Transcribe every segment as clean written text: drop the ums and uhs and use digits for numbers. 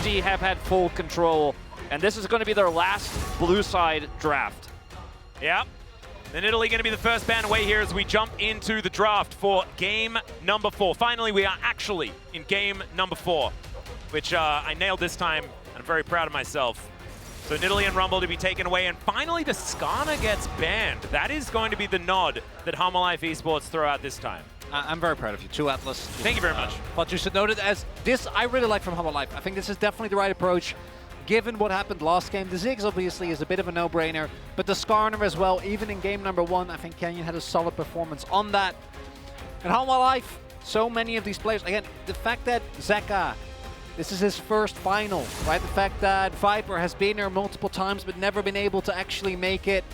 G have had full control, and this is going to be their last blue side draft. Yep. Then Italy going to be the first ban away here as we jump into the draft for game number 4. Finally, we are actually in game number 4, which I nailed this time, and I'm very proud of myself. So Nidalee and Rumble to be taken away, and finally the Skarner gets banned. That is going to be the nod that Humble Esports throw out this time. I'm very proud of you too, Atlas. Thank you very much. But you should note it as this I really like from Humble Life. I think this is definitely the right approach. Given what happened last game, the Ziggs obviously is a bit of a no-brainer, but the Skarner as well, even in game number 1, I think Kenyon had a solid performance on that. And Humble Life, so many of these players, again, the fact that Zeka, this is his first final, right? The fact that Viper has been there multiple times but never been able to actually make it.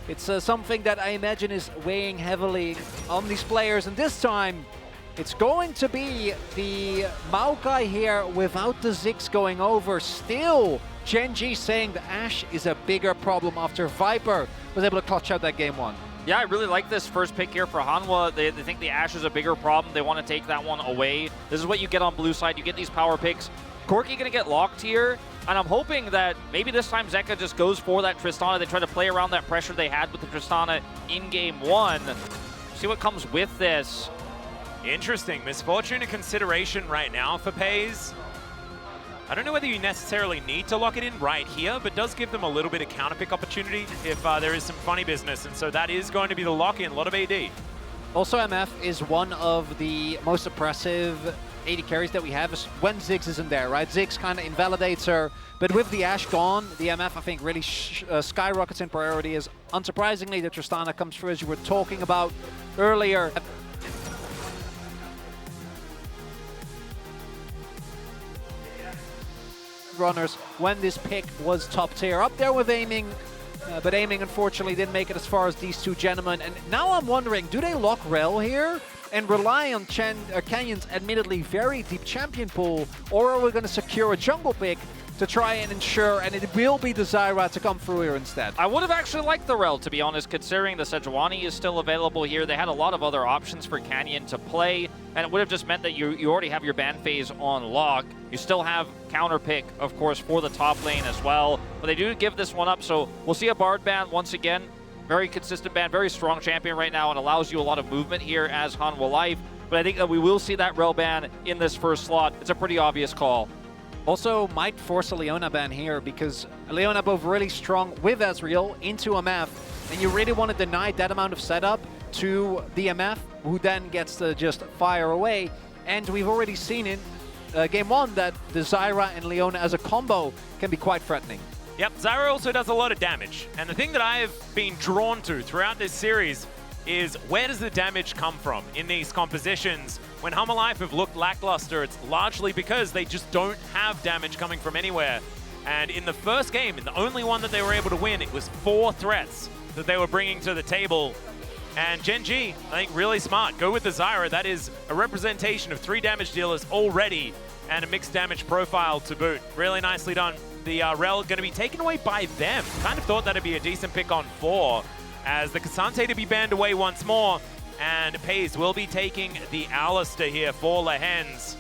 It's something that I imagine is weighing heavily on these players. And this time, it's going to be the Maokai here without the Ziggs going over. Still, GENG saying the Ashe is a bigger problem after Viper was able to clutch out that game 1. Yeah, I really like this first pick here for Hanwha. They think the Ashe is a bigger problem. They want to take that one away. This is what you get on blue side. You get these power picks. Corki going to get locked here, and I'm hoping that maybe this time Zeka just goes for that Tristana. They try to play around that pressure they had with the Tristana in game 1. See what comes with this. Interesting. Misfortune a consideration right now for FaZe. I don't know whether you necessarily need to lock it in right here, but does give them a little bit of counterpick opportunity if there is some funny business, and so that is going to be the lock-in, a lot of AD. Also, MF is one of the most oppressive AD carries that we have is when Ziggs isn't there, right? Ziggs kind of invalidates her, but with the Ashe gone, the MF, I think, really skyrockets in priority as, unsurprisingly, the Tristana comes through, as you were talking about earlier. Runners when this pick was top tier, up there with aiming, but aiming unfortunately didn't make it as far as these two gentlemen. And now I'm wondering, do they lock Rel here and rely on Kenyon's admittedly very deep champion pool, or are we going to secure a jungle pick to try and ensure, and it will be the Zyra to come through here instead? I would have actually liked the Rel, to be honest, considering the Sejuani is still available here. They had a lot of other options for Canyon to play, and it would have just meant that you already have your ban phase on lock. You still have counter pick, of course, for the top lane as well, but they do give this one up, so we'll see a Bard ban once again. Very consistent ban, very strong champion right now, and allows you a lot of movement here as Hanwha Life, but I think that we will see that Rel ban in this first slot. It's a pretty obvious call. Also might force a Leona ban here, because Leona both really strong with Ezreal into MF, and you really want to deny that amount of setup to the MF, who then gets to just fire away. And we've already seen in game 1 that the Zyra and Leona as a combo can be quite threatening. Yep, Zyra also does a lot of damage, and the thing that I've been drawn to throughout this series is where does the damage come from in these compositions? When Humble Life have looked lackluster, it's largely because they just don't have damage coming from anywhere. And in the first game, in the only one that they were able to win, it was 4 threats that they were bringing to the table. And GENG, I think, really smart. Go with the Zyra. That is a representation of 3 damage dealers already and a mixed damage profile to boot. Really nicely done. The Rel going to be taken away by them. Kind of thought that'd be a decent pick on 4, as the Cassante to be banned away once more. And FaZe will be taking the Alistar here for Lehens.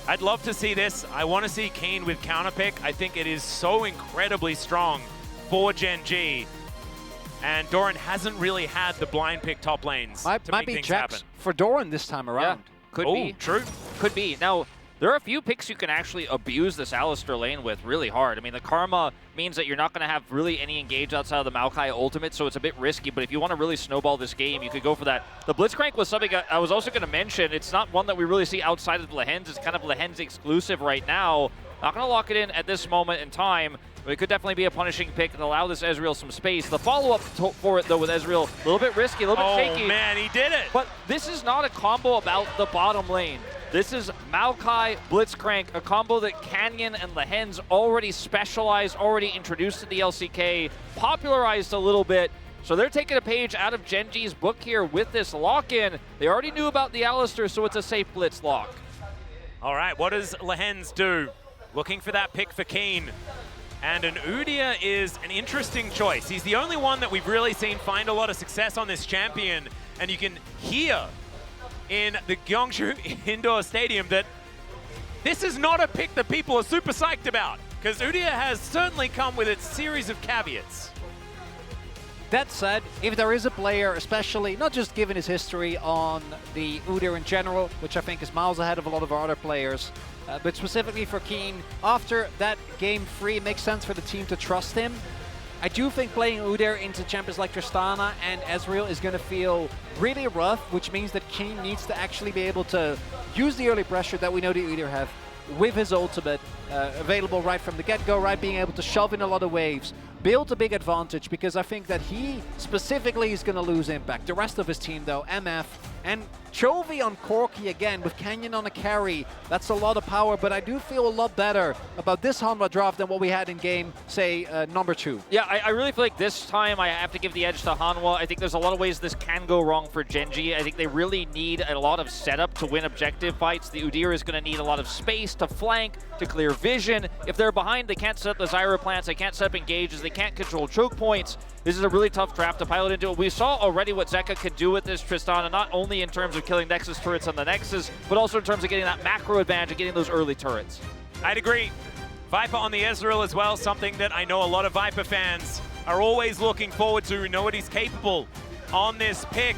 I'd love to see this. I want to see Kane with counterpick. I think it is so incredibly strong for GENG. And Doran hasn't really had the blind pick top lanes to might make be things Jax happen. for Doran this time around. Yeah, could Oh, be. true. Could be. Now, there are a few picks you can actually abuse this Alistar lane with really hard. I mean, the Karma means that you're not going to have really any engage outside of the Maokai ultimate, so it's a bit risky, but if you want to really snowball this game, you could go for that. The Blitzcrank was something I was also going to mention. It's not one that we really see outside of Lehens. It's kind of Lehens exclusive right now. Not going to lock it in at this moment in time, but it could definitely be a punishing pick and allow this Ezreal some space. The follow-up for it, though, with Ezreal, a little bit risky, a little bit shaky. Oh, man, he did it! But this is not a combo about the bottom lane. This is Maokai, Blitzcrank, a combo that Canyon and Lehens already specialized, already introduced to the LCK, popularized a little bit. So they're taking a page out of GENG's book here with this lock-in. They already knew about the Alistar, so it's a safe blitz lock. All right, what does Lehens do? Looking for that pick for Keen. And an Udyr is an interesting choice. He's the only one that we've really seen find a lot of success on this champion. And you can hear in the Gyeongshu Indoor Stadium that this is not a pick that people are super psyched about, because Udyr has certainly come with its series of caveats. That said, if there is a player, especially not just given his history on the Udyr in general, which I think is miles ahead of a lot of our other players, but specifically for Keen, after that game 3, it makes sense for the team to trust him. I do think playing Udyr into champions like Tristana and Ezreal is going to feel really rough, which means that Keen needs to actually be able to use the early pressure that we know the Udyr have with his ultimate available right from the get-go, right, being able to shove in a lot of waves, build a big advantage, because I think that he specifically is going to lose impact. The rest of his team, though, MF and Chovy on Corki again, with Canyon on a carry, that's a lot of power, but I do feel a lot better about this Hanwha draft than what we had in game, say, number 2. Yeah, I really feel like this time I have to give the edge to Hanwha. I think there's a lot of ways this can go wrong for GENG. I think they really need a lot of setup to win objective fights. The Udyr is going to need a lot of space to flank, to clear vision. If they're behind, they can't set up the Zyra plants, they can't set up engages, they can't control choke points. This is a really tough draft to pilot into. We saw already what Zeka could do with this Tristana, not only in terms of killing Nexus turrets on the Nexus, but also in terms of getting that macro advantage and getting those early turrets. I'd agree. Viper on the Ezreal as well, something that I know a lot of Viper fans are always looking forward to. We know what he's capable on this pick.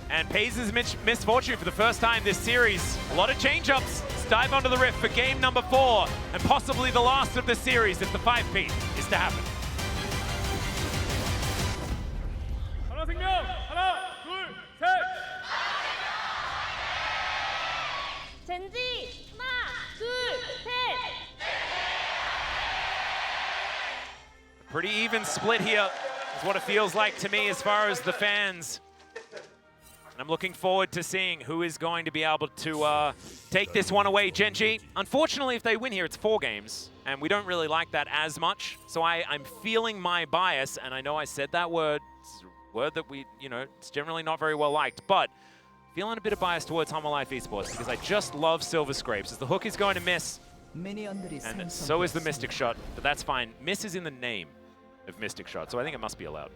And pays his misfortune for the first time this series. A lot of change-ups. Let's dive onto the rift for game number 4, and possibly the last of the series if the 5P is to happen. 젠지 하나, 둘, 셋. Pretty even split here is what it feels like to me as far as the fans. And I'm looking forward to seeing who is going to be able to take this one away. GENG, unfortunately, if they win here, it's 4 games. And we don't really like that as much. So I'm feeling my bias. And I know I said that word. It's a word that it's generally not very well liked. But feeling a bit of bias towards Hanwha Life Esports because I just love Silver Scrapes. As the hook is going to miss. And so is the Mystic Shot. But that's fine. Miss is in the name of Mystic Shot. So I think it must be allowed.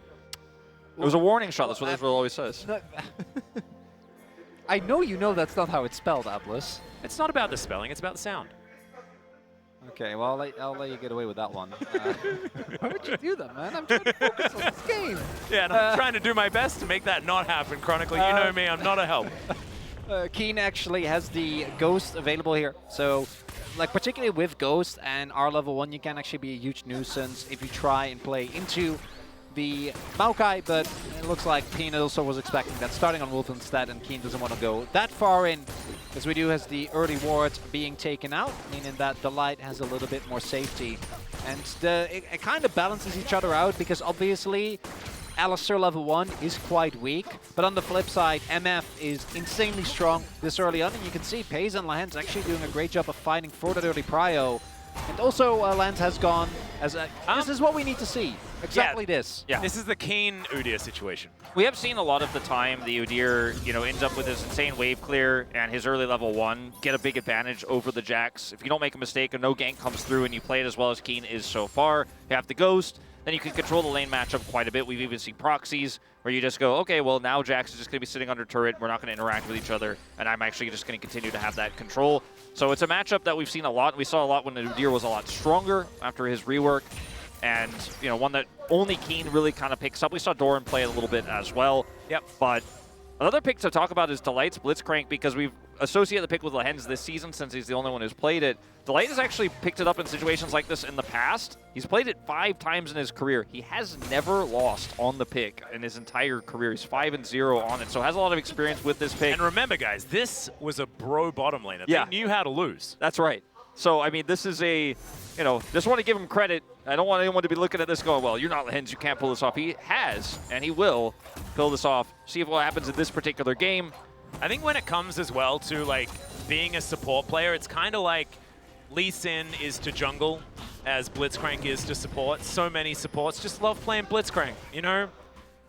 It was a warning shot, that's what Israel always says. I know you know that's not how it's spelled, Atlas. It's not about the spelling, it's about the sound. Okay, well, I'll let you get away with that one. Why would you do that, man? I'm trying to focus on this game. Yeah, and I'm trying to do my best to make that not happen, Chronically. You know me, I'm not a help. Keen actually has the Ghost available here. So, like, particularly with Ghost and R level 1, you can actually be a huge nuisance if you try and play into the Maokai, but it looks like Keen also was expecting that, starting on Wolf instead, and Keen doesn't want to go that far in, as we do has the early ward being taken out, meaning that the Light has a little bit more safety. And it kind of balances each other out, because obviously Alistar level 1 is quite weak, but on the flip side, MF is insanely strong this early on, and you can see Pays and Lance actually doing a great job of fighting for that early prio. And also, Lance has gone as this is what we need to see. Exactly this. Yeah. This is the Keen Udyr situation. We have seen a lot of the time the Udyr, ends up with his insane wave clear and his early level 1 get a big advantage over the Jax. If you don't make a mistake and no gank comes through and you play it as well as Keen is so far, you have the Ghost, then you can control the lane matchup quite a bit. We've even seen proxies where you just go, okay, well now Jax is just going to be sitting under turret, we're not going to interact with each other, and I'm actually just going to continue to have that control. So it's a matchup that we've seen a lot. We saw a lot when the Udyr was a lot stronger after his rework, and one that only Keen really kind of picks up. We saw Doran play it a little bit as well. Yep. But another pick to talk about is Delight's Blitzcrank, because we've associated the pick with Lehens this season since he's the only one who's played it. Delight has actually picked it up in situations like this in the past. He's played it 5 times in his career. He has never lost on the pick in his entire career. He's 5-0 on it, so has a lot of experience with this pick. And remember, guys, this was a bro bottom laner. Yeah. They knew how to lose. That's right. So, I mean, this is a, just want to give him credit. I don't want anyone to be looking at this going, well, you're not Lehens, you can't pull this off. He has, and he will pull this off. See what happens in this particular game. I think when it comes as well to, like, being a support player, it's kind of like Lee Sin is to jungle as Blitzcrank is to support. So many supports just love playing Blitzcrank,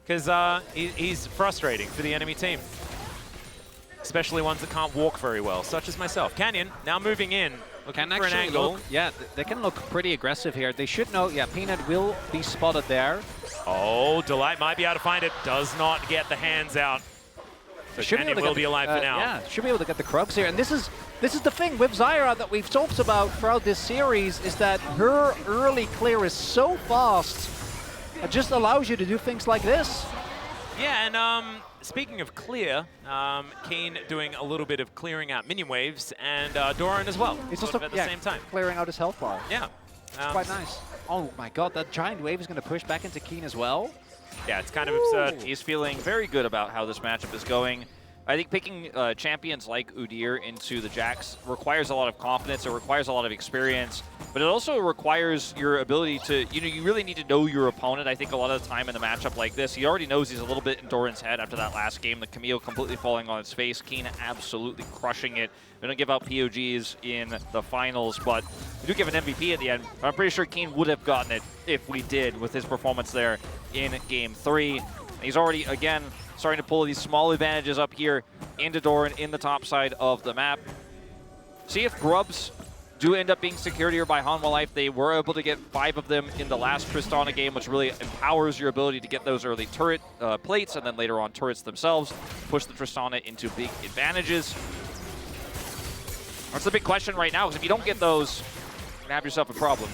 because he's frustrating for the enemy team. Especially ones that can't walk very well, such as myself. Canyon, now moving in, looking for an angle. They can look pretty aggressive here. They should know, Peanut will be spotted there. Oh, Delight might be able to find it. Does not get the hands out. So Canyon will be alive for now. Yeah, should be able to get the Krugs here. And this is this is the thing with Zyra that we've talked about throughout this series, is that her early clear is so fast, it just allows you to do things like this. Yeah, and speaking of clear, Keen doing a little bit of clearing out minion waves, and Doran as well. He's just at the same time. clearing out his health bar. Yeah. Quite nice. Oh my god, that giant wave is going to push back into Keen as well. Yeah, it's kind of absurd. He's feeling very good about how this matchup is going. I think picking champions like Udyr into the Jax requires a lot of confidence. It requires a lot of experience, but it also requires your ability to, you really need to know your opponent. I think a lot of the time in a matchup like this, he already knows he's a little bit in Doran's head after that last game. The Camille completely falling on its face. Keen absolutely crushing it. We don't give out POGs in the finals, but we do give an MVP at the end. I'm pretty sure Keen would have gotten it if we did with his performance there in Game 3. He's already, again, starting to pull these small advantages up here into Doran in the top side of the map. See if Grubs do end up being secured here by Hanwha Life. They were able to get 5 of them in the last Tristana game, which really empowers your ability to get those early turret plates, and then later on turrets themselves, push the Tristana into big advantages. That's the big question right now, because if you don't get those, you're going to have yourself a problem.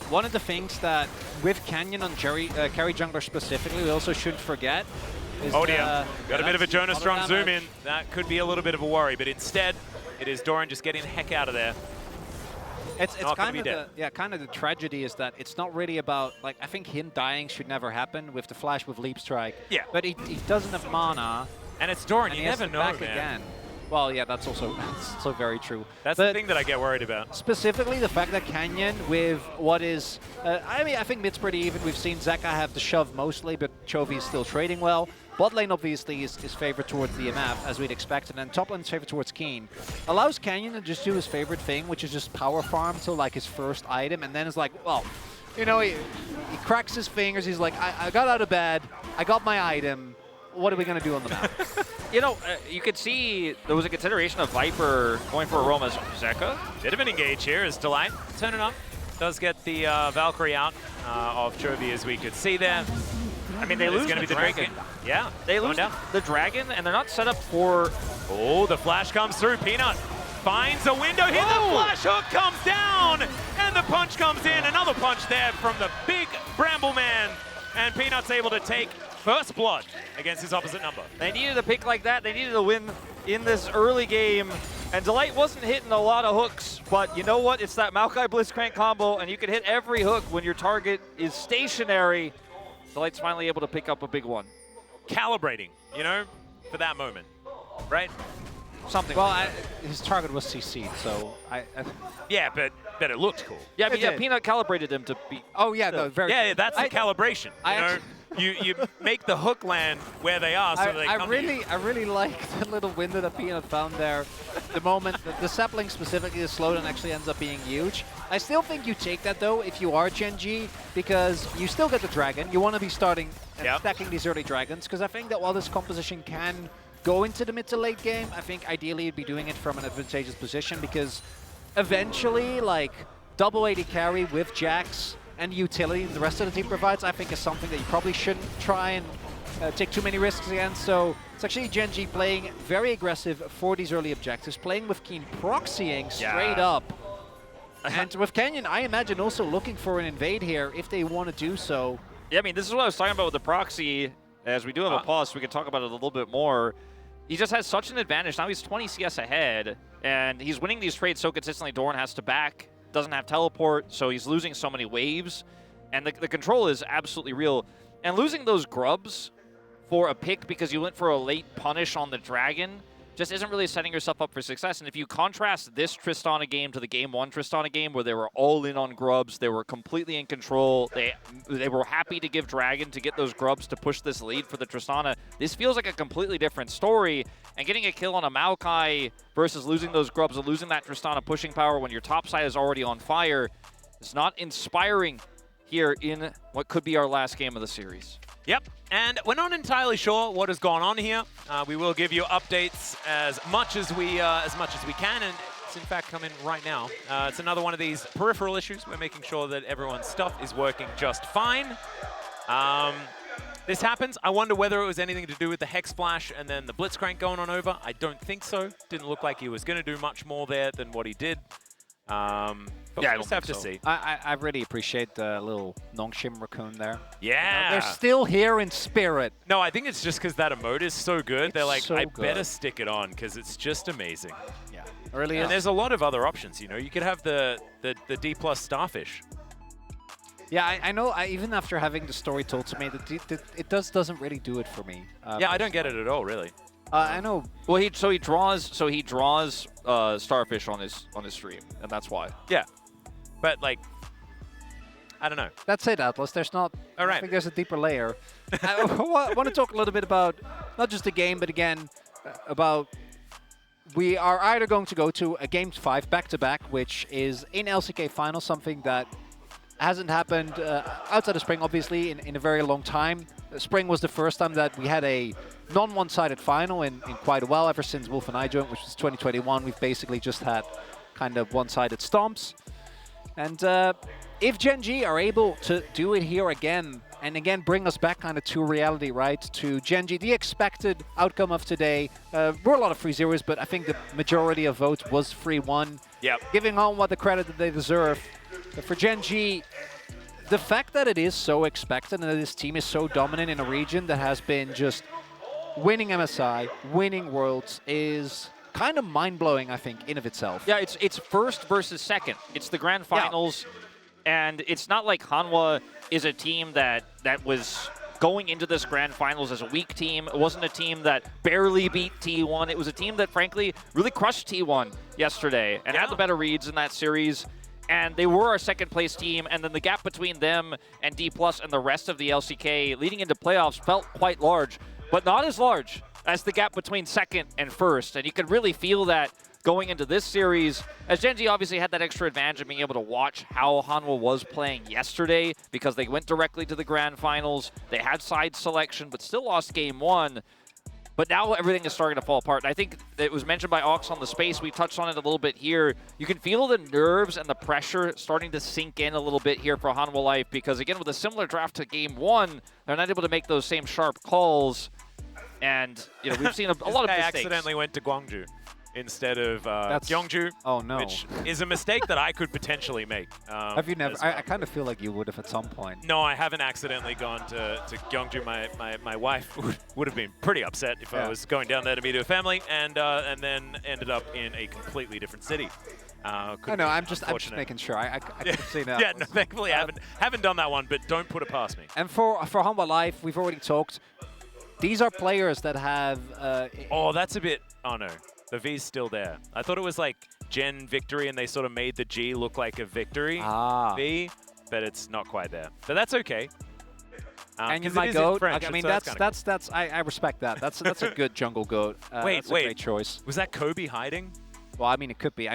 One of the things that with Canyon on carry jungler specifically, we also shouldn't forget is Oh dear, got a bit of a Jonas Strong damage. zoom in. That could be a little bit of a worry, but instead, it is Doran just getting the heck out of there. It's Not gonna kind be of dead. kind of the tragedy is that it's not really about, like, I think him dying should never happen with the flash with Leap Strike. Yeah. But he doesn't have mana. And it's Doran, And you he has never to know, back man. again. Well, yeah, that's also very true. That's but the thing that I get worried about. specifically the fact that Canyon with what is, I mean, I think mid's pretty even. We've seen Zeka have the shove mostly, but Chovy is still trading well. Bot lane obviously is favored towards the MF, as we'd expect, and then top lane is favored towards Keen. Allows Canyon to just do his favorite thing, which is just power farm to like his first item, and then it's like, well, you know, he cracks his fingers, he's like, I got out of bed, I got my item, what are we going to do on the map? You know, you could see there was a consideration of Viper going for a roam as Zeka. Bit of an engage here as Delight turning up. Does get the Valkyrie out of Chovy, as we could see there. I mean, they It's lose going to the be the dragon. Yeah, They going lose down. the dragon, and they're not set up for... Oh, the flash comes through. Peanut finds a window here. The flash hook comes down, and the punch comes in. Another punch there from the big Bramble Man. And Peanut's able to take first blood against his opposite number. They needed a pick like that. They needed a win in this early game. And Delight wasn't hitting a lot of hooks, but you know what? It's that Maokai Blitzcrank combo, and you can hit every hook when your target is stationary. Delight's finally able to pick up a big one. Calibrating, you know, for that moment, right? Something Well, like his target was CC'd, so I Yeah, but it looked cool. that. Yeah, I mean, it yeah, did. Peanut calibrated him to beat. oh yeah, no, very. Yeah, that's the calibration. I You know, you make the hook land where they are, so they come to you. I really like the little window that Peanut found there. The moment the sapling specifically, the slowdown actually ends up being huge. I still think you take that though if you are GENG, because you still get the dragon. You want to be starting and Yep. stacking these early dragons, because I think that while this composition can go into the mid to late game, I think ideally you'd be doing it from an advantageous position, because eventually, like, double AD carry with Jax and utility the rest of the team provides, I think is something that you probably shouldn't try and take too many risks against. So it's actually GENG playing very aggressive for these early objectives, playing with Keen, proxying straight up. And with Canyon, I imagine also looking for an invade here if they want to do so. Yeah, I mean, this is what I was talking about with the proxy. As we do have a pause, so we can talk about it a little bit more. He just has such an advantage. Now he's 20 CS ahead, and he's winning these trades so consistently. Doran has to back, doesn't have teleport, so he's losing so many waves. And the control is absolutely real. And losing those grubs for a pick because you went for a late punish on the dragon just isn't really setting yourself up for success. And if you contrast this Tristana game to the Game 1 Tristana game where they were all in on grubs, they were completely in control, they were happy to give Dragon to get those grubs to push this lead for the Tristana, this feels like a completely different story. And getting a kill on a Maokai versus losing those grubs and losing that Tristana pushing power when your top side is already on fire is not inspiring here in what could be our last game of the series. Yep, and we're not entirely sure what has gone on here. We will give you updates as much as we can, and it's in fact coming right now. It's another one of these peripheral issues. We're making sure that everyone's stuff is working just fine. this happens. I wonder whether it was anything to do with the Hex Flash and then the Blitzcrank going on over. I don't think so. Didn't look like he was going to do much more there than what he did. But yeah, we'll just have to see. I really appreciate the little Nongshim raccoon there. Yeah. They're still here in spirit. No, I think it's just because that emote is so good. They're like, so I good. better stick it on because it's just amazing. Yeah, really And is. there's a lot of other options, you know. You could have the D+ Starfish. Yeah, I know. Even after having the story told to me, it doesn't really do it for me. Yeah, I don't get it at all, really. I know. Well, he draws Starfish on his stream, and that's why. Yeah. But, like, I don't know. That's it, Atlas. There's not. All right. I think there's a deeper layer. I want to talk a little bit about not just the game, but again about we are either going to go to a Game 5 back-to-back, which is in LCK Final, something that hasn't happened outside of Spring, obviously, in a very long time. Spring was the first time that we had a non-one-sided final in quite a while. Ever since Wolf and I joined, which was 2021, we've basically just had kind of one-sided stomps. And if GENG are able to do it here again, and again bring us back kind of to reality, right? To GENG, the expected outcome of today were a lot of 3-0s, but I think the majority of votes was 3-1. Yep. Giving on what the credit that they deserve. But for GENG, the fact that it is so expected and that this team is so dominant in a region that has been just winning MSI, winning Worlds is kind of mind-blowing, I think, in of itself. Yeah, it's first versus second. It's the grand finals, and it's not like Hanwha is a team that was going into this grand finals as a weak team. It wasn't a team that barely beat T1. It was a team that, frankly, really crushed T1 yesterday and had the better reads in that series. And they were our second-place team, and then the gap between them and D+ and the rest of the LCK leading into playoffs felt quite large, but not as large as the gap between second and first. And you could really feel that going into this series, as GENG obviously had that extra advantage of being able to watch how Hanwha was playing yesterday because they went directly to the grand finals. They had side selection, but still lost game 1. But now everything is starting to fall apart. And I think it was mentioned by Ox on the space. We touched on it a little bit here. You can feel the nerves and the pressure starting to sink in a little bit here for Hanwha Life because, again, with a similar draft to Game 1, they're not able to make those same sharp calls. And, you know, we've seen a lot of mistakes. Accidentally went to Gwangju instead of Gyeongju, oh no, which is a mistake that I could potentially make. Have you never? I kind of feel like you would have at some point. No, I haven't accidentally gone to Gyeongju. My wife would have been pretty upset if I was going down there to meet her family, and then ended up in a completely different city. I know. I'm just making sure. I could have seen that. Yeah, no, thankfully I haven't done that one, but don't put it past me. And for Hanwha Life, we've already talked. These are players that have. Oh, that's a bit. Oh no. The V's still there. I thought it was like Gen victory and they sort of made the G look like a victory V, but it's not quite there. But that's okay. And you might go. I mean, that's I respect that. That's a good jungle goat. Wait, that's a great choice. Was that Kobe hiding? Well, I mean, it could be.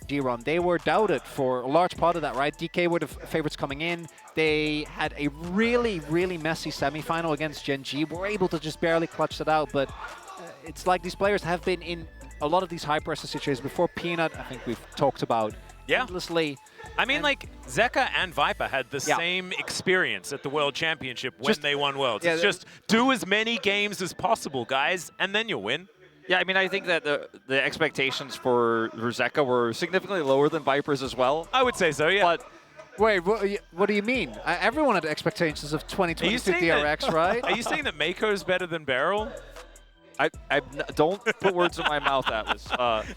G-Run, they were doubted for a large part of that, right? DK were the favorites coming in. They had a really, really messy semifinal against GENG. Were able to just barely clutch it out, but it's like these players have been in a lot of these high-pressure situations before. Peanut, I think we've talked about endlessly. I mean, like, Zeka and Viper had the same experience at the World Championship when they won Worlds. It's just do as many games as possible, guys, and then you'll win. Yeah, I mean, I think that the expectations for Zeka were significantly lower than Viper's as well. I would say so, yeah. But wait, what do you mean? Everyone had expectations of 2022 DRX, right? Are you saying that Mako's better than Barrel? I don't put words in my mouth, Atlas.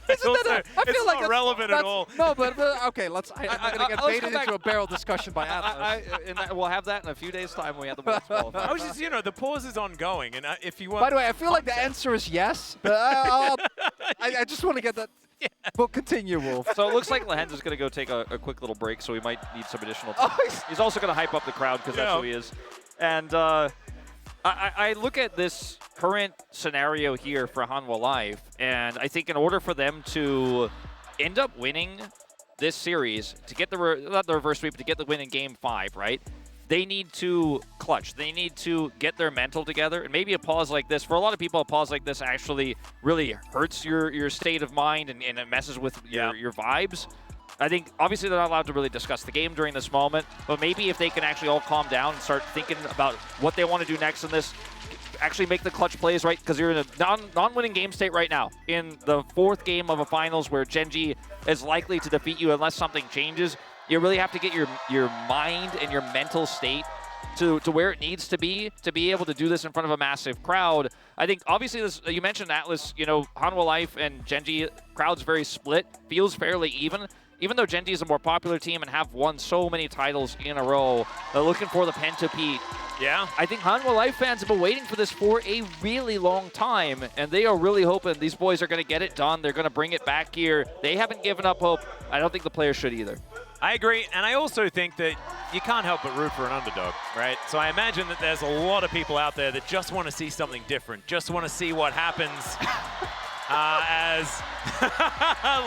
It's not relevant at all. No, but okay, I'm going to get baited into a Barrel discussion by Atlas. We'll have that in a few days' time when we have the Worlds qualifier. I was just, you know, the pause is ongoing, and if you want. By the way, I feel like the answer is yes, but I just want to get that. Yeah. But continue, Wolf. So it looks like Lehens is going to go take a quick little break, so we might need some additional time. He's also going to hype up the crowd because that's who he is. And I look at this current scenario here for Hanwha Life, and I think in order for them to end up winning this series, to get not the reverse sweep, but to get the win in Game 5, right? They need to clutch. They need to get their mental together, and maybe a pause like this, for a lot of people, a pause like this actually really hurts your state of mind and it messes with your vibes. I think obviously they're not allowed to really discuss the game during this moment, but maybe if they can actually all calm down and start thinking about what they want to do next in this, actually make the clutch plays, right? Because you're in a non-winning game state right now. In the 4th game of a finals where GENG is likely to defeat you unless something changes, you really have to get your mind and your mental state to where it needs to be able to do this in front of a massive crowd. I think obviously this, you mentioned Atlas, you know, Hanwha Life and GENG, crowd's very split, feels fairly even though GENG is a more popular team and have won so many titles in a row. They're looking for the Pentapete. Yeah. I think Hanwha Life fans have been waiting for this for a really long time, and they are really hoping these boys are going to get it done. They're going to bring it back here. They haven't given up hope. I don't think the players should either. I agree, and I also think that you can't help but root for an underdog, right? So I imagine that there's a lot of people out there that just want to see something different, just want to see what happens as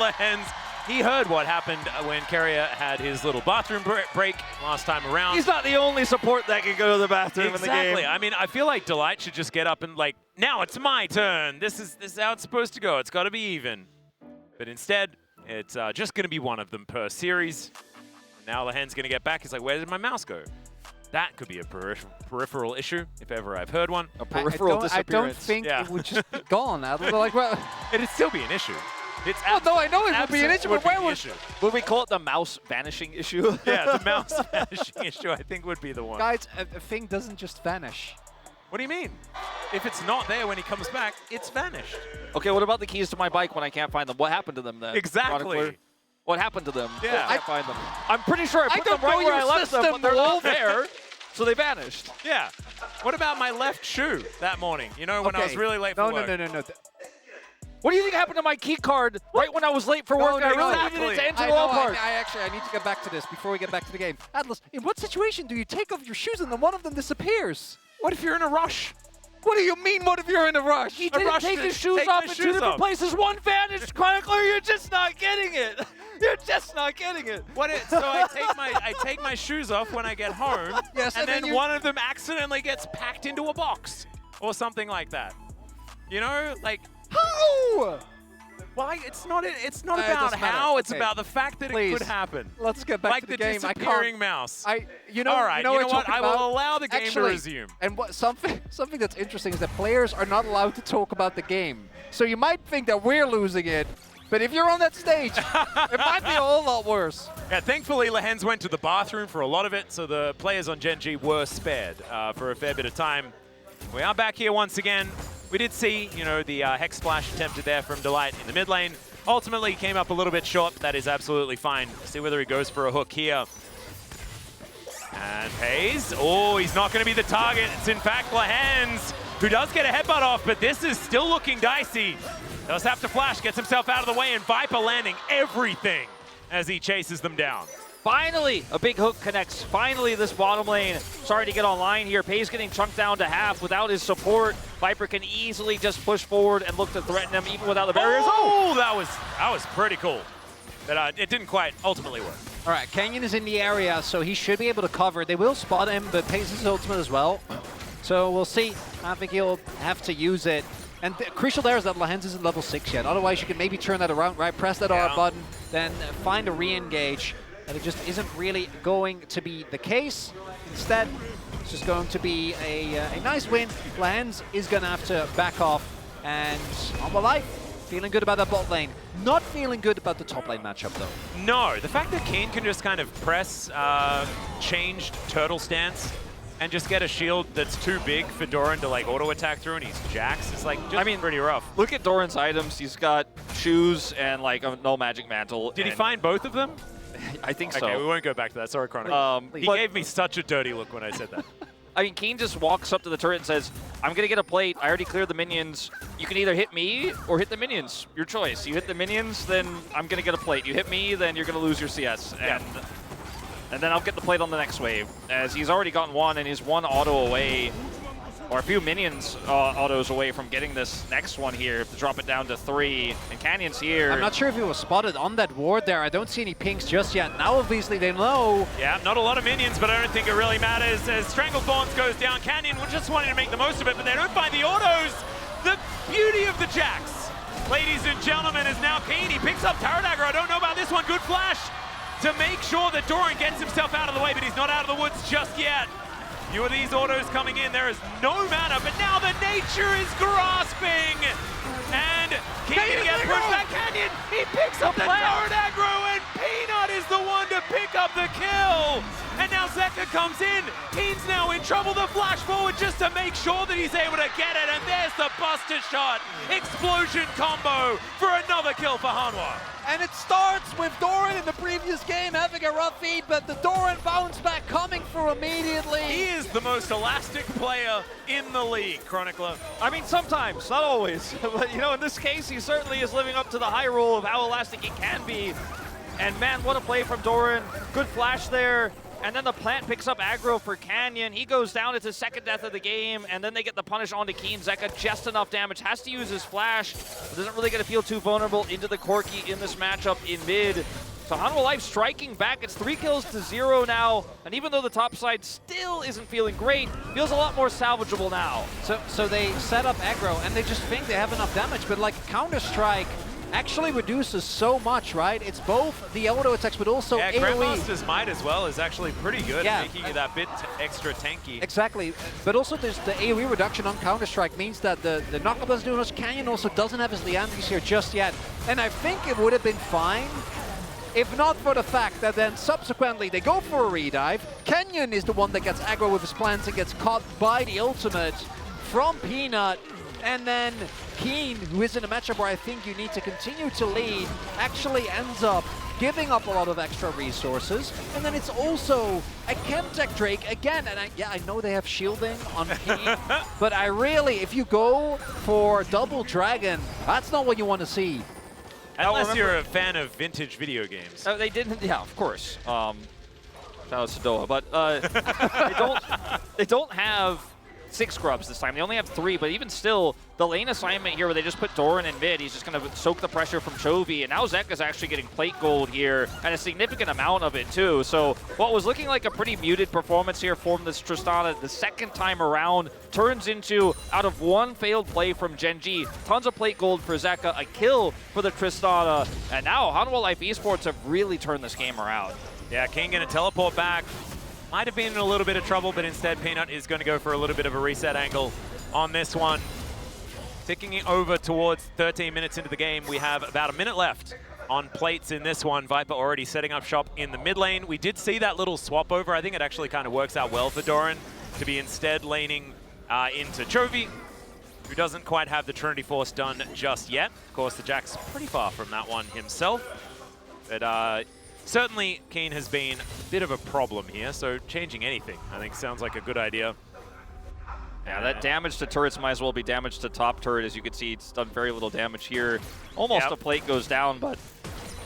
Lens. He heard what happened when Carrier had his little bathroom break last time around. He's not the only support that can go to the bathroom Exactly. in the game. I mean, I feel like Delight should just get up and like, now it's my turn. This is how it's supposed to go. It's got to be even. But instead, it's just going to be one of them per series. And now Lehen's going to get back. He's like, where did my mouse go? That could be a peripheral issue, if ever I've heard one. A peripheral disappearance. I don't think it would just be gone. Like, well, It'd still be an issue. It's no, I know it would be an issue, but where would... Would we call it the mouse vanishing issue? Yeah, the mouse vanishing issue, I think, would be the one. Guys, a thing doesn't just vanish. What do you mean? If it's not there when he comes back, it's vanished. Okay, what about the keys to my bike when I can't find them? What happened to them then? Exactly. Chronicler? What happened to them? Yeah. I can't find them. I'm pretty sure I put them don't right know where I your left them, system, but they're all Wolf. there, so they vanished. Yeah. What about my left shoe that morning? You know, when I was really late for work. No. What do you think happened to my key card right when I was late for work? I really needed it to enter the ballpark. I need to get back to this before we get back to the game. Atlas, in what situation do you take off your shoes and then one of them disappears? What if you're in a rush? What do you mean, what if you're in a rush? He didn't take his shoes off in 2 different places. One vanished, Chronicler. You're just not getting it. You're just not getting it. So I take my shoes off when I get home, Yes, and and then one of them accidentally gets packed into a box or something like that. You know, like How? why? It's not about doesn't matter. how. It's Okay. about the fact that Please. it could happen. Let's get back Like to the the game. disappearing mouse. All right, you know what? what I will allow the game to resume. And something that's interesting is that players are not allowed to talk about the game. So you might think that we're losing it, but if you're on that stage, it might be a whole lot worse. Yeah, thankfully, Lehens went to the bathroom for a lot of it, so the players on GENG were spared for a fair bit of time. We are back here once again. We did see, you know, the Hex Splash attempted there from Delight in the mid lane. Ultimately, came up a little bit short. That is absolutely fine. See whether he goes for a hook here. And pays. Oh, he's not going to be the target. It's in fact Lehens, who does get a headbutt off, but this is still looking dicey. Does have to flash, gets himself out of the way, and Viper landing everything as he chases them down. Finally, a big hook connects. Finally, this bottom lane starting to get online here. Pay's getting chunked down to half without his support. Viper can easily just push forward and look to threaten him even without the barriers. Oh, that was pretty cool. But it didn't quite ultimately work. All right, Canyon is in the area, so he should be able to cover. They will spot him, but Pace is ultimate as well. So we'll see. I think he'll have to use it. And crucial there is that Lehens isn't level 6 yet. Otherwise, you can maybe turn that around, right? Press that R button, then find a re-engage. And it just isn't really going to be the case. Instead, it's just going to be a nice win. Lehens is going to have to back off. And Hanwha Life, feeling good about that bot lane. Not feeling good about the top lane matchup, though. No, the fact that Kane can just kind of press changed turtle stance and just get a shield that's too big for Doran to like auto attack through, and he's Jax. It's like just pretty rough. Look at Doran's items. He's got shoes and like a null magic mantle. Did he find both of them? I think so. Okay, we won't go back to that. Sorry, Chronicle. He but- gave me such a dirty look when I said that. I mean, Keen just walks up to the turret and says, I'm going to get a plate. I already cleared the minions. You can either hit me or hit the minions. Your choice. You hit the minions, then I'm going to get a plate. You hit me, then you're going to lose your CS. And then I'll get the plate on the next wave. As he's already gotten one, and he's one auto away, or a few minions autos away from getting this next one here to drop it down to 3. And Canyon's here. I'm not sure if he was spotted on that ward there. I don't see any pings just yet. Now, obviously, they know. Yeah, not a lot of minions, but I don't think it really matters. As Stranglethorns goes down, Canyon was just wanting to make the most of it, but they don't find the autos. The beauty of the Jax, ladies and gentlemen, is now Kane. He picks up Tower Dagger. I don't know about this one. Good flash. to make sure that Doran gets himself out of the way, but he's not out of the woods just yet. Few of these autos coming in, there is no mana, but now the nature is grasping! And Keen gets pushed back. Canyon, he picks up the turret aggro, and Peanut is the one to pick up the kill! And now Zeka comes in. Keen's now in trouble. The flash forward just to make sure that he's able to get it, and there's the buster shot. Explosion combo for another kill for Hanwha. And it starts with Doran in the previous game having a rough feed, but the Doran bounce back coming through immediately. He is the most elastic player in the league, Chronicler. I mean, sometimes, not always. But, you know, in this case, he certainly is living up to the high role of how elastic he can be. And, man, what a play from Doran. Good flash there. And then the plant picks up aggro for Canyon. He goes down. It's his second death of the game. And then they get the punish onto Keen. Zeka just enough damage. Has to use his flash. Doesn't really get to feel too vulnerable into the Corki in this matchup in mid. So Hanwha Life striking back. It's 3 kills to 0 now. And even though the top side still isn't feeling great, feels a lot more salvageable now. So they set up aggro, and they just think they have enough damage. But like Counter-Strike actually reduces so much, right? It's both the auto attacks, but also AoE. Grandmaster's Might as well is actually pretty good at making it that bit extra tanky. Exactly, but also there's the AoE reduction on Counter-Strike means that the knockup doesn't do much. Canyon also doesn't have his Leandris here just yet. And I think it would have been fine if not for the fact that then subsequently they go for a redive. Canyon is the one that gets aggro with his plants and gets caught by the ultimate from Peanut. And then Keen, who is in a matchup where I think you need to continue to lead, actually ends up giving up a lot of extra resources. And then it's also a Chemtech Drake again. And I know they have shielding on Keen, but I really, if you go for double dragon, that's not what you want to see. Unless you're a fan of vintage video games. They didn't, yeah, of course. Shout out Sadoa, but they don't have 6 grubs this time. They only have 3, but even still, the lane assignment here where they just put Doran in mid, he's just going to soak the pressure from Chovy, and now Zeka's actually getting plate gold here, and a significant amount of it too. So what was looking like a pretty muted performance here from this Tristana the second time around turns into, out of one failed play from GENG, tons of plate gold for Zeka, a kill for the Tristana, and now Hanwha Life Esports have really turned this game around. Yeah, King going to teleport back. Might have been in a little bit of trouble, but instead Peanut is going to go for a little bit of a reset angle on this one. Ticking it over towards 13 minutes into the game. We have about a minute left on plates in this one. Viper already setting up shop in the mid lane. We did see that little swap over. I think it actually kind of works out well for Doran to be instead laning into Chovy, who doesn't quite have the Trinity Force done just yet. Of course, the Jack's pretty far from that one himself. But certainly, Keen has been a bit of a problem here, so changing anything, I think, sounds like a good idea. Yeah, that damage to turrets might as well be damage to top turret. As you can see, it's done very little damage here. Almost a plate goes down, but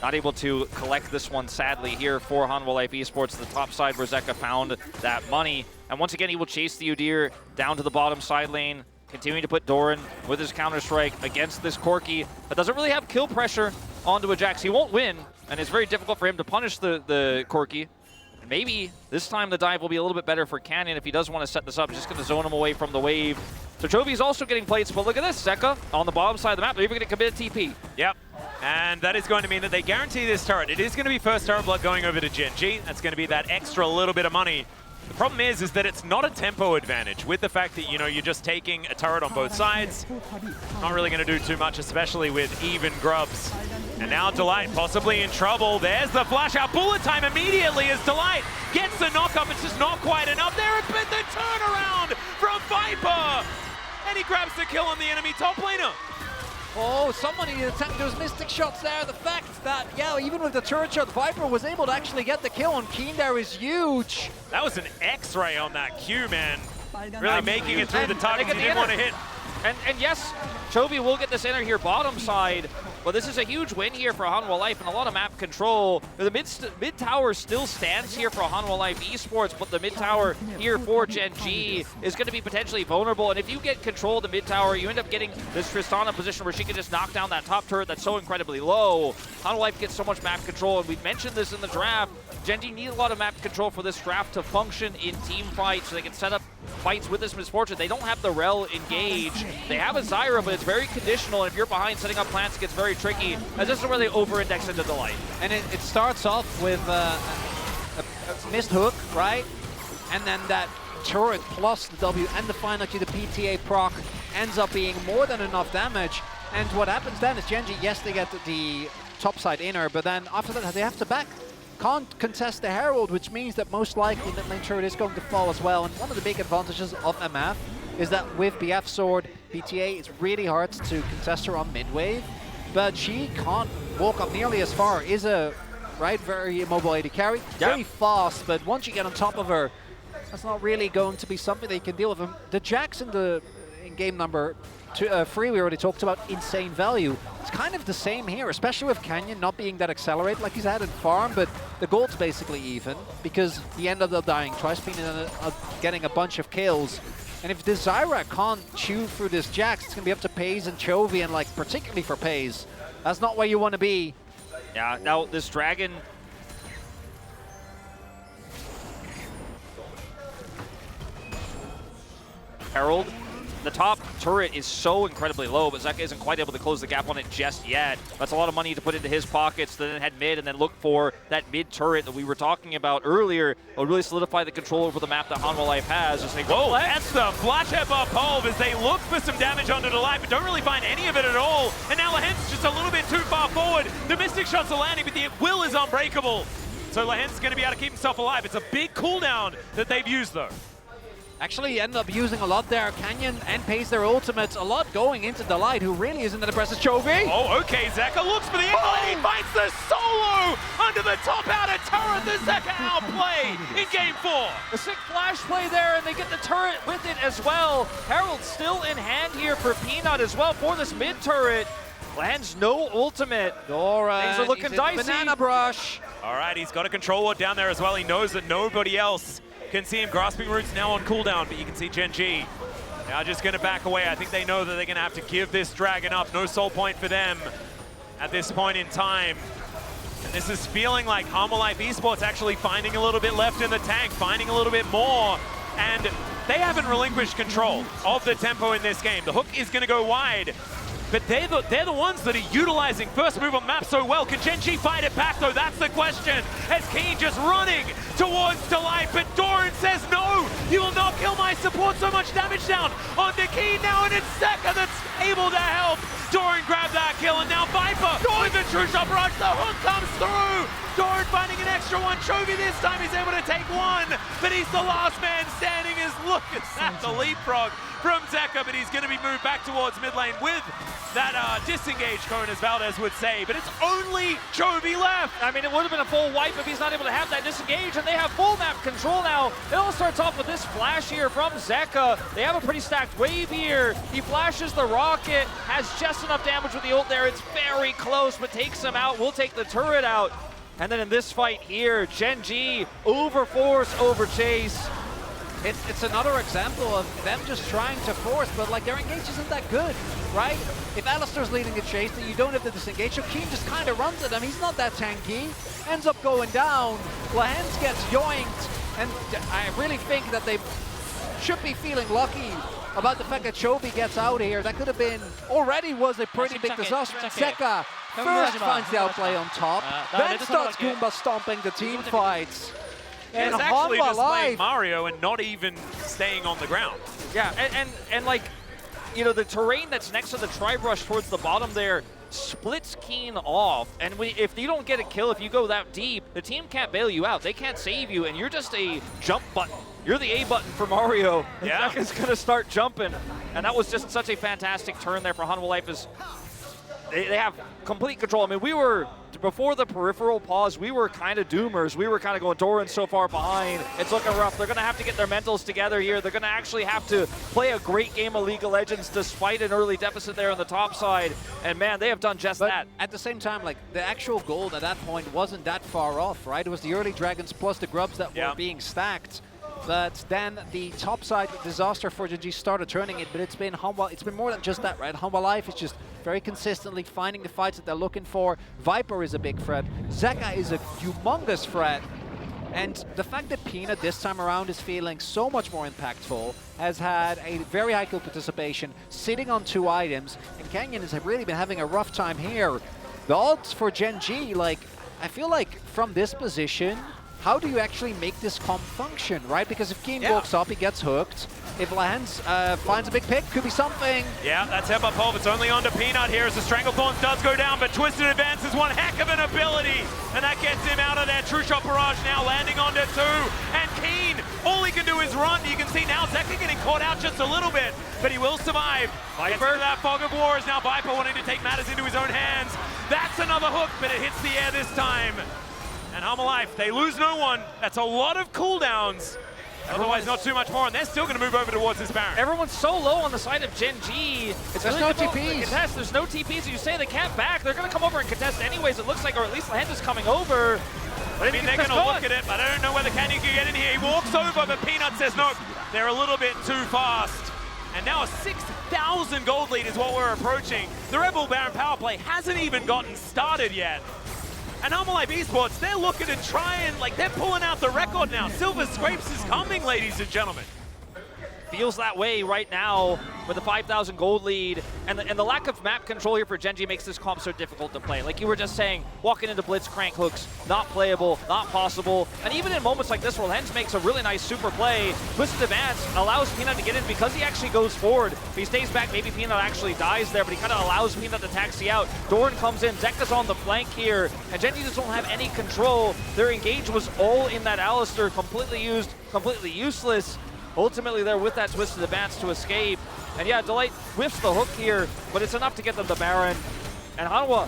not able to collect this one, sadly, here for Hanwha Life Esports. The top side where Zeka found that money. And once again, he will chase the Udyr down to the bottom side lane, continuing to put Doran with his Counter-Strike against this Corki that doesn't really have kill pressure onto a Jax. He won't win, and it's very difficult for him to punish the Corki. Maybe this time the dive will be a little bit better for Canyon if he does want to set this up. Just going to zone him away from the wave. So Chovy's also getting plates, but look at this. Zeka on the bottom side of the map. They're even going to commit a TP. Yep, and that is going to mean that they guarantee this turret. It is going to be first turret blood going over to GENG. That's going to be that extra little bit of money. The problem is that it's not a tempo advantage with the fact that, you know, you're just taking a turret on both sides. Not really going to do too much, especially with even grubs. And now Delight possibly in trouble. There's the flash out. Bullet time immediately as Delight gets the knock-up. It's just not quite enough. There, but the turnaround from Viper. And he grabs the kill on the enemy top laner. Oh, somebody attempted those mystic shots there. The fact that, yeah, even with the turret shot, Viper was able to actually get the kill on Keen there is huge. That was an X-ray on that Q, man. Really making it through the targets he didn't want to hit. And yes, Chovy will get this inner here bottom side, but this is a huge win here for Hanwha Life and a lot of map control. The mid tower still stands here for Hanwha Life Esports, but the mid tower here for GENG is going to be potentially vulnerable. And if you get control of the mid tower, you end up getting this Tristana position where she can just knock down that top turret that's so incredibly low. Hanwha Life gets so much map control, and we mentioned this in the draft. GENG need a lot of map control for this draft to function in team fight, so they can set up fights with this Misfortune. They don't have the Rel engage. They have a Zyra, but it's very conditional, and if you're behind, setting up plants gets very tricky, as this is where they over-index into Delight. And it starts off with a missed hook, right? And then that turret plus the W and the final to the PTA proc ends up being more than enough damage. And what happens then is GENG, yes, they get the topside inner, but then after that they have to back. Can't contest the Herald, which means that most likely mid lane turret is going to fall as well. And one of the big advantages of MF is that with BF Sword, PTA, it's really hard to contest her on mid wave, but she can't walk up nearly as far. Is a very immobile AD carry, very fast, but once you get on top of her, that's not really going to be something that you can deal with. The Jax in game number 3 we already talked about, insane value. It's kind of the same here, especially with Canyon not being that accelerate like he's had in farm, but the gold's basically even because he ended up dying twice, getting a bunch of kills. And if this Zyra can't chew through this Jax, it's going to be up to Paze and Chovy, and like particularly for Paze, that's not where you want to be. Yeah, now this Dragon... Herald. The top turret is so incredibly low, but Zeka isn't quite able to close the gap on it just yet. That's a lot of money to put into his pockets to then head mid and then look for that mid turret that we were talking about earlier. It'll really solidify the control over the map that Hanwha Life has. Just like, whoa, that's the flash head bar Pulve as they look for some damage onto the light, but don't really find any of it at all. And now Lahen's just a little bit too far forward. The Mystic shots are landing, but the will is unbreakable. So Lahen's going to be able to keep himself alive. It's a big cooldown that they've used, though. Actually ended up using a lot there. Canyon and Pace their ultimates, a lot going into Delight, who really isn't that impressive. Chovy! Oh, okay, Zeka looks for the angle and he finds the solo under the top outer turret. The Zeka outplay in game 4. A sick flash play there, and they get the turret with it as well. Herald still in hand here for Peanut as well for this mid turret. Lands no ultimate. Dora, things are looking dicey. Banana brush. All right, he's got a control ward down there as well. He knows that nobody else can see him. Grasping Roots now on cooldown, but you can see GENG now just going to back away. I think they know that they're going to have to give this Dragon up. No soul point for them at this point in time. And this is feeling like Hanwha Life Esports actually finding a little bit left in the tank, finding a little bit more. And they haven't relinquished control of the tempo in this game. The hook is going to go wide, but they're the ones that are utilizing first move on map so well. Can GENG fight it back, though? That's the question. As Keen just running towards Delight, but Doran says, no, you will not kill my support. So much damage down on the Keen now, and it's Zeka that's able to help. Doran grabbed that kill, and now Viper with the true shot rush. The hook comes through. Doran finding an extra one. Chovy this time he's able to take one, but he's the last man standing. As look at that, the leapfrog from Zeka, but he's going to be moved back towards mid lane with that disengage cone, as Valdez would say, but it's only Chovy left. I mean, it would have been a full wipe if he's not able to have that disengage, and they have full map control now. It all starts off with this flash here from Zeka. They have a pretty stacked wave here. He flashes the rocket, has just enough damage with the ult there. It's very close, but takes him out. We'll take the turret out. And then in this fight here, GENG over force, over chase. It's another example of them just trying to force, but like their engage isn't that good, right? If Alistair's leading the chase, then you don't have the disengage, so Keen just kind of runs at him. He's not that tanky. Ends up going down. Lahens gets yoinked, and I really think that they should be feeling lucky about the fact that Chovy gets out here. That could have been, already was a pretty big disaster. Zeka first finds the outplay on top, then starts Goomba stomping the team fights. And it's actually just playing Mario and not even staying on the ground. Yeah, and like, you know, the terrain that's next to the tri-brush towards the bottom there splits Keen off, and if you don't get a kill, if you go that deep, the team can't bail you out. They can't save you, and you're just a jump button. You're the A button for Mario. Yeah. Zeka's going to start jumping, and that was just such a fantastic turn there for Hanwha Life. They have complete control. I mean, we were, before the peripheral pause, we were kind of doomers. We were kind of going, Doran's so far behind. It's looking rough. They're going to have to get their mentals together here. They're going to actually have to play a great game of League of Legends despite an early deficit there on the top side. And man, they have done just that. At the same time, like, the actual gold at that point wasn't that far off, right? It was the early dragons plus the grubs that were being stacked. But then the top side disaster for GG started turning it, but it's been more than just that, right? Hanwha Life is just very consistently finding the fights that they're looking for. Viper is a big threat. Zeka is a humongous threat. And the fact that Peanut this time around is feeling so much more impactful, has had a very high kill participation, sitting on 2 items, and Canyon has really been having a rough time here. The odds for GENG, like, I feel like from this position, how do you actually make this comp function, right? Because if Keen walks up, he gets hooked. If Lands finds a big pick, could be something. Yeah, that's Headbutt Pulp. It's only on to Peanut here as the Stranglethorns does go down, but Twisted Advance is one heck of an ability, and that gets him out of there. True Shot Barrage now landing onto 2, and Keen, all he can do is run. You can see now Zeka getting caught out just a little bit, but he will survive. Viper, that Fog of War is now Viper wanting to take matters into his own hands. That's another hook, but it hits the air this time. And Life, they lose no one. That's a lot of cooldowns. Otherwise, not too much more, and they're still going to move over towards this Baron. Everyone's so low on the side of GENG. It's There's really no difficult to TPs. contest. There's no TPs. You say they can't back. They're going to come over and contest anyways, it looks like, or at least Lehend is coming over. I mean, they're going to look at it, but I don't know whether Canyon can get in here. He walks over, but Peanut says no. They're a little bit too fast. And now a 6,000 gold lead is what we're approaching. The Red Bull Baron power play hasn't even gotten started yet. And Life Esports, they're looking to try and, like, they're pulling out the record now. Silver Scrapes is coming, ladies and gentlemen. Feels that way right now with the 5,000 gold lead, and the lack of map control here for GENG makes this comp so difficult to play. Like you were just saying, walking into blitz crank hooks, not playable, not possible, and even in moments like this where Lens makes a really nice super play, Twisted Advance allows Peanut to get in because he actually goes forward. If he stays back, maybe Peanut actually dies there, but he kind of allows Peanut to taxi out. Dorn comes in, Zeka's on the flank here, and GENG just don't have any control. Their engage was all in that Alistar, completely used, completely useless. Ultimately, they're with that Twisted Advance to escape. And yeah, Delight whiffs the hook here, but it's enough to get them the Baron. And Hanwha,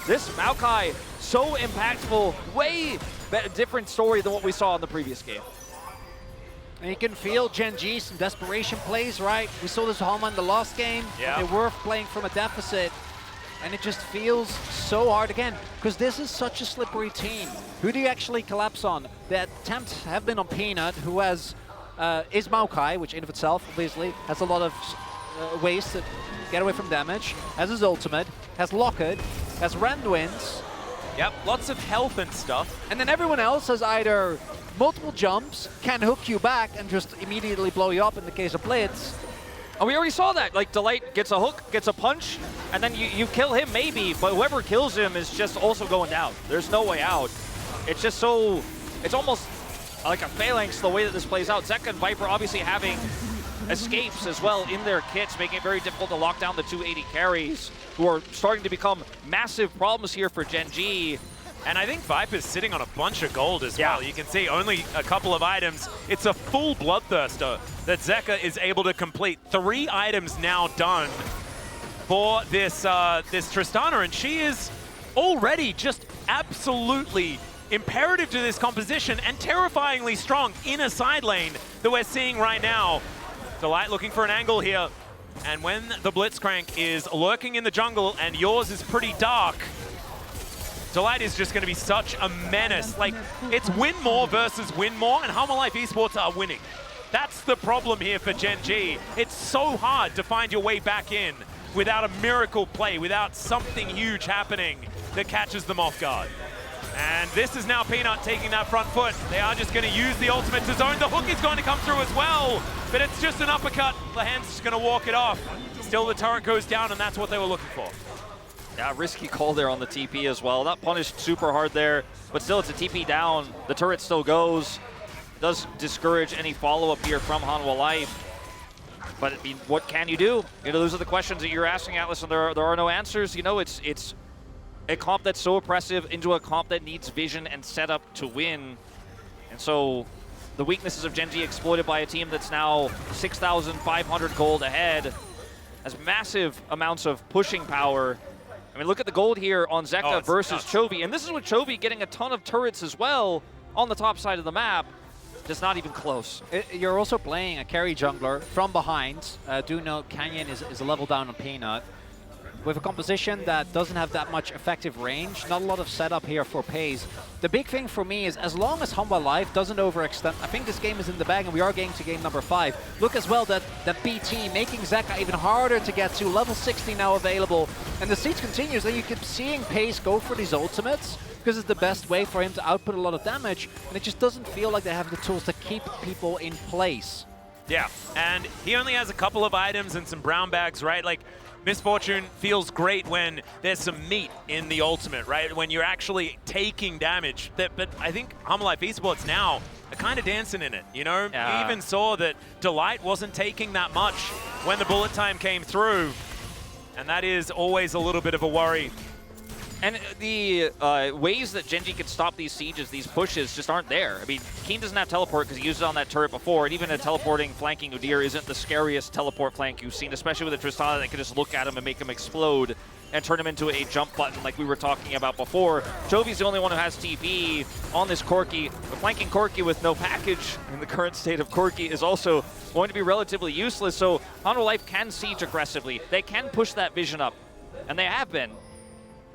this Maokai, so impactful, way different story than what we saw in the previous game. And you can feel GENG, some desperation plays, right? We saw this Hanwha in the last game. Yeah. They were playing from a deficit. And it just feels so hard again, because this is such a slippery team. Who do you actually collapse on? The attempts have been on Peanut, who has is Maokai, which in of itself obviously has a lot of ways to get away from damage, has his ultimate, has Locket, has Randwinds. Yep, lots of health and stuff. And then everyone else has either multiple jumps, can hook you back and just immediately blow you up in the case of Blitz. And we already saw that, like Delight gets a hook, gets a punch, and then you kill him maybe, but whoever kills him is just also going down. There's no way out. It's just so, it's almost like a phalanx the way that this plays out. Zeka and Viper obviously having escapes as well in their kits, making it very difficult to lock down the 280 carries, who are starting to become massive problems here for GENG. And I think Viper's sitting on a bunch of gold as well. You can see only a couple of items. It's a full Bloodthirster that Zeka is able to complete. 3 items now done for this Tristana, and she is already just absolutely imperative to this composition and terrifyingly strong in a side lane that we're seeing right now. Delight looking for an angle here. And when the Blitzcrank is lurking in the jungle and yours is pretty dark, Delight is just going to be such a menace. Like, it's win more versus win more, and Life Esports are winning. That's the problem here for GENG. It's so hard to find your way back in without a miracle play, without something huge happening that catches them off guard. And this is now Peanut taking that front foot. They are just going to use the ultimate to zone. The hook is going to come through as well, but it's just an uppercut. Lehend's just going to walk it off. Still the turret goes down, and that's what they were looking for. Yeah, risky call there on the TP as well. Not punished super hard there, but still it's a TP down. The turret still goes. Does discourage any follow-up here from Hanwha Life. But I mean, what can you do? You know, those are the questions that you're asking, Atlas, and there are no answers. You know, it's a comp that's so oppressive into a comp that needs vision and setup to win. And so the weaknesses of GENG exploited by a team that's now 6,500 gold ahead, has massive amounts of pushing power. I mean, look at the gold here on Zeka versus nuts. Chovy. And this is with Chovy getting a ton of turrets as well on the top side of the map. Just not even close. You're also playing a carry jungler from behind. Do note Canyon is a level down on Peanut. with a composition that doesn't have that much effective range, not a lot of setup here for Pace. The big thing for me is as long as Humble Life doesn't overextend, I think this game is in the bag and we are getting to game number 5. Look as well that BT making Zeka even harder to get to, level 60 now available. And the siege continues, and you keep seeing Pace go for these ultimates because it's the best way for him to output a lot of damage, and it just doesn't feel like they have the tools to keep people in place. Yeah, and he only has a couple of items and some brown bags, right? Like, Misfortune feels great when there's some meat in the ultimate, right? When you're actually taking damage. But I think Humble Life Esports now are kind of dancing in it, you know? Yeah. You even saw that Delight wasn't taking that much when the bullet time came through, and that is always a little bit of a worry. And the ways that GENG can stop these sieges, these pushes, just aren't there. I mean, Keen doesn't have teleport because he used it on that turret before, and even a teleporting flanking Udyr isn't the scariest teleport flank you've seen, especially with a Tristana that can just look at him and make him explode and turn him into a jump button like we were talking about before. Jovi's the only one who has TP on this Corki. But flanking Corki with no package in the current state of Corki is also going to be relatively useless, so Humble Life can siege aggressively. They can push that vision up, and they have been.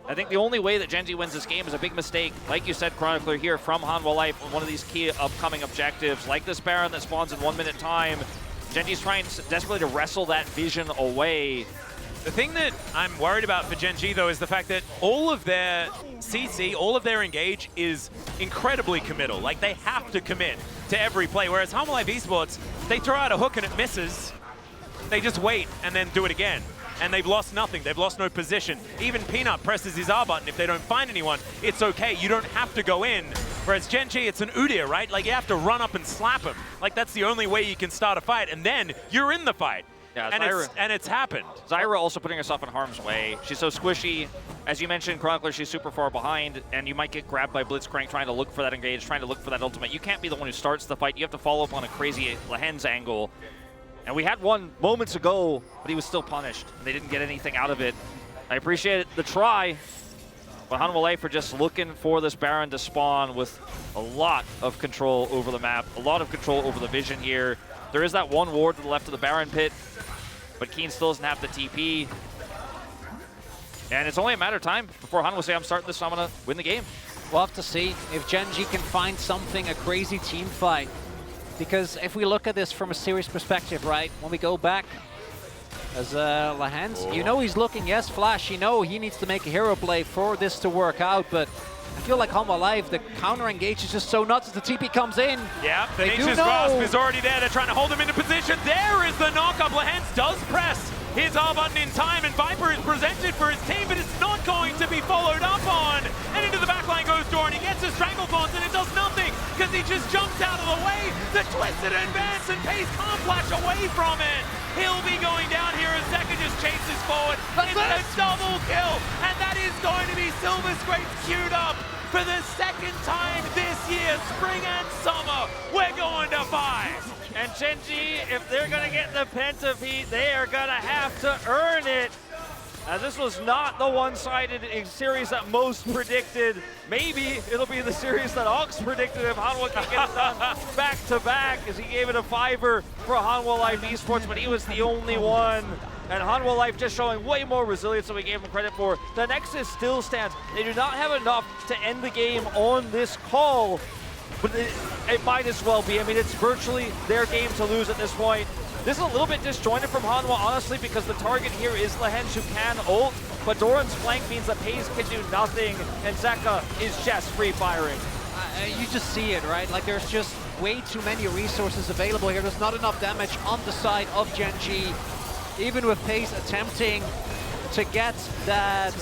I think the only way that GENG wins this game is a big mistake, like you said, Chronicler, here from Hanwha Life on one of these key upcoming objectives, like this Baron that spawns in 1 minute time. GENG's trying desperately to wrestle that vision away. The thing that I'm worried about for GENG, though, is the fact that all of their CC, all of their engage is incredibly committal. Like, they have to commit to every play, whereas Humble Life Esports, they throw out a hook and it misses. They just wait and then do it again. And they've lost nothing. They've lost no position. Even Peanut presses his R button. If they don't find anyone, it's okay. You don't have to go in. Whereas GENG, it's an Udyr, right? Like, you have to run up and slap him. Like, that's the only way you can start a fight. And then you're in the fight. Yeah, and it's happened. Zyra also putting herself in harm's way. She's so squishy. As you mentioned, Chronicler, she's super far behind, and you might get grabbed by Blitzcrank trying to look for that engage, trying to look for that ultimate. You can't be the one who starts the fight. You have to follow up on a crazy Lahen's angle. And we had one moments ago, but he was still punished. And they didn't get anything out of it. I appreciate the try, but Hanwha Life are just looking for this Baron to spawn with a lot of control over the map, a lot of control over the vision here. There is that one ward to the left of the Baron pit, but Keen still doesn't have the TP. And it's only a matter of time before Hanwha say, I'm starting this, so I'm going to win the game. We'll have to see if GENG can find something, a crazy team fight. Because if we look at this from a serious perspective, right, when we go back as Lahen's, you know he's looking, yes, Flash, you know he needs to make a hero play for this to work out, but I feel like Hanwha Life, the counter engage is just so nuts as the TP comes in. Yeah, the Nature's Grasp is already there. They're trying to hold him into position. There is the knock-up. Lahen's does press his R button in time, and Viper is presented for his team, but it's not going to be followed up on. And into the backline goes Doran. He gets a Stranglethorns, and it does nothing because he just jumps out of the way. The Twisted advance, and Pace can't flash away from it. He'll be going down here as Zeka just chases forward. It's a double kill, and that is going to be Silver Scrapes queued up for the second time this year, spring and summer. We're going to 5. And GENG, if they're going to get the Pentapeat, they are going to have to earn it. This was not the one-sided series that most predicted. Maybe it'll be the series that Ox predicted if Hanwha can get it done back-to-back, as he gave it a 5er for Hanwha Life Esports, but he was the only one. And Hanwha Life just showing way more resilience than we gave him credit for. The Nexus still stands. They do not have enough to end the game on this call, but it might as well be. I mean, it's virtually their game to lose at this point. This is a little bit disjointed from Hanwha, honestly, because the target here is Lahen's, who can ult, but Doran's flank means that Pace can do nothing, and Zeka is just free-firing. You just see it, right? Like, there's just way too many resources available here. There's not enough damage on the side of GENG. Even with Pace attempting to get that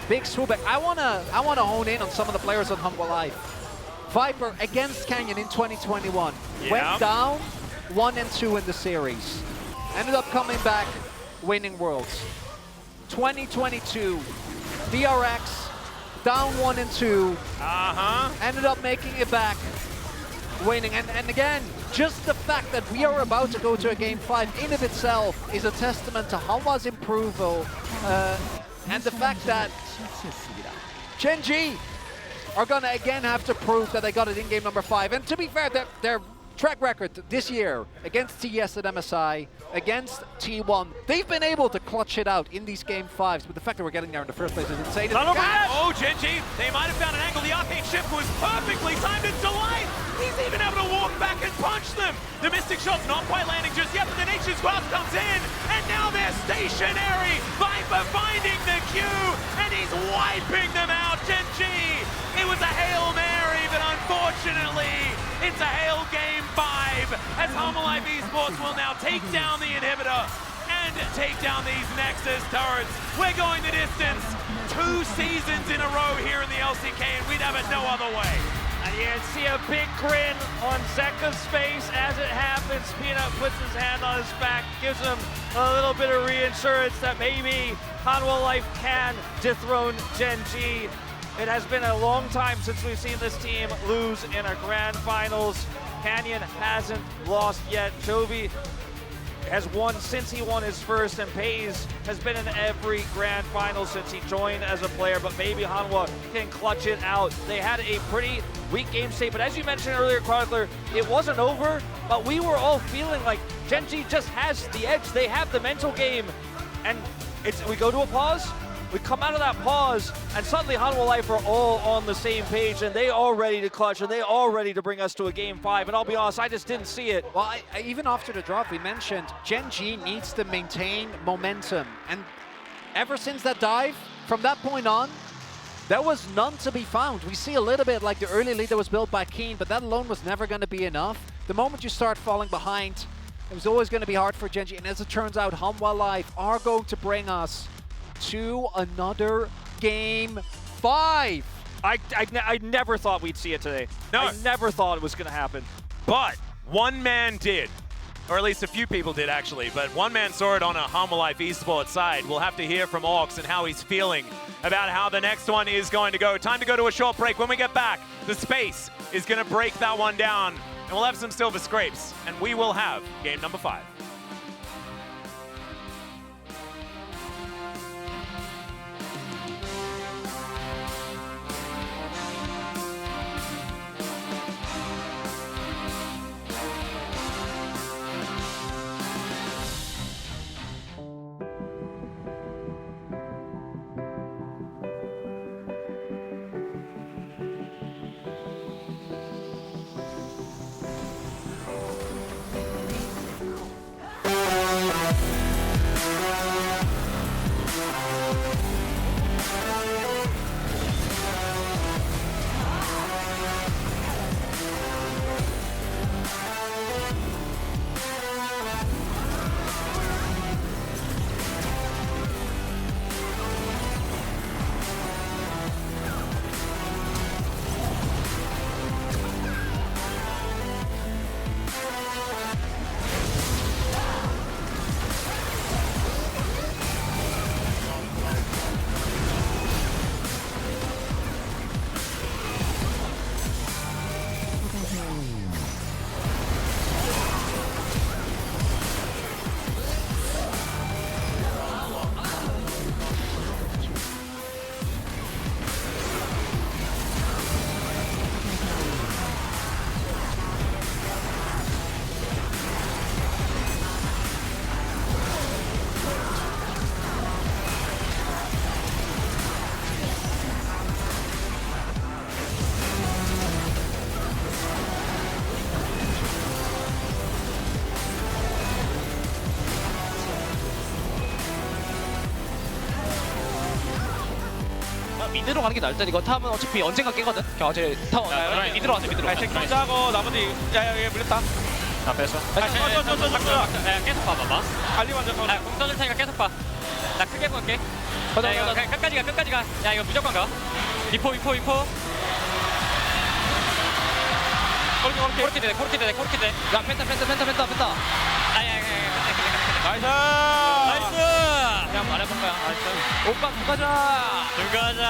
big swoop back. I wanna hone in on some of the players on Hanwha Life. Viper against Canyon in 2021. Yeah. Went down 1 and 2 in the series. Ended up coming back, winning Worlds. 2022, DRX, down 1 and 2. Ended up making it back, winning. And again, just the fact that we are about to go to a Game 5 in of itself is a testament to Hanwha's approval. And the fact that GENG are gonna again have to prove that they got it in game number 5. And to be fair, they're track record this year against TS at MSI, against T1. They've been able to clutch it out in these game 5s, but the fact that we're getting there in the first place is insane. Oh, GENG, they might have found an angle. The arcade shift was perfectly timed. It's delight. He's even able to walk back and punch them. The Mystic Shot's not quite landing just yet, but the Nature's Grasp comes in, and now they're stationary. Viper finding the Q, and he's wiping them out. GENG, it was a Hail Mary, but unfortunately, it's a Hail Game 5, as HLE Esports will now take down the inhibitor and take down these Nexus turrets. We're going the distance. 2 seasons in a row here in the LCK, and we'd have it no other way. And you can see a big grin on Zeka's face as it happens. Peanut puts his hand on his back, gives him a little bit of reassurance that maybe Hanwha Life can dethrone GENG. It has been a long time since we've seen this team lose in a grand finals. Canyon hasn't lost yet. Chovy has won since he won his first, and Pays has been in every grand final since he joined as a player, but maybe Hanwha can clutch it out. They had a pretty weak game state, but as you mentioned earlier, Chronicler, it wasn't over, but we were all feeling like GENG just has the edge. They have the mental game, and we go to a pause, we come out of that pause, and suddenly Hanwha Life are all on the same page, and they are ready to clutch, and they are ready to bring us to a game 5. And I'll be honest, I just didn't see it. Well, even after the drop, we mentioned GENG needs to maintain momentum. And ever since that dive, from that point on, there was none to be found. We see a little bit like the early lead that was built by Keen, but that alone was never going to be enough. The moment you start falling behind, it was always going to be hard for GENG. And as it turns out, Hanwha Life are going to bring us to another game 5. I never thought we'd see it today. No. I never thought it was going to happen. But one man did, or at least a few people did actually, but one man saw it on a HLE Life Esports side. We'll have to hear from Orcs and how he's feeling about how the next one is going to go. Time to go to a short break. When we get back, the space is going to break that one down, and we'll have some silver scrapes, and we will have game number 5. 미드로 가는 게 나을 듯. 이거 탑은 어차피 언젠가 깨거든. 어제 타워 미드로 왔네. 미드로. 먼저 하고 나머지 야야 물렸다. 다 뺐어. 계속 봐봐봐. 관리 먼저 거. 공 던질 테니까 계속 봐. 나 크게 볼게. 야 이거 끝까지 가. 야 이거 무조건 가. 위포. 코르키 돼. 야 펜타. 나이스. 그냥 말해본 거야. 오빠 가자. 들어가자.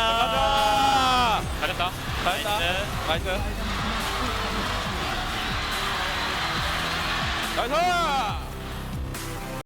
잘했다. 나이스. 나이스.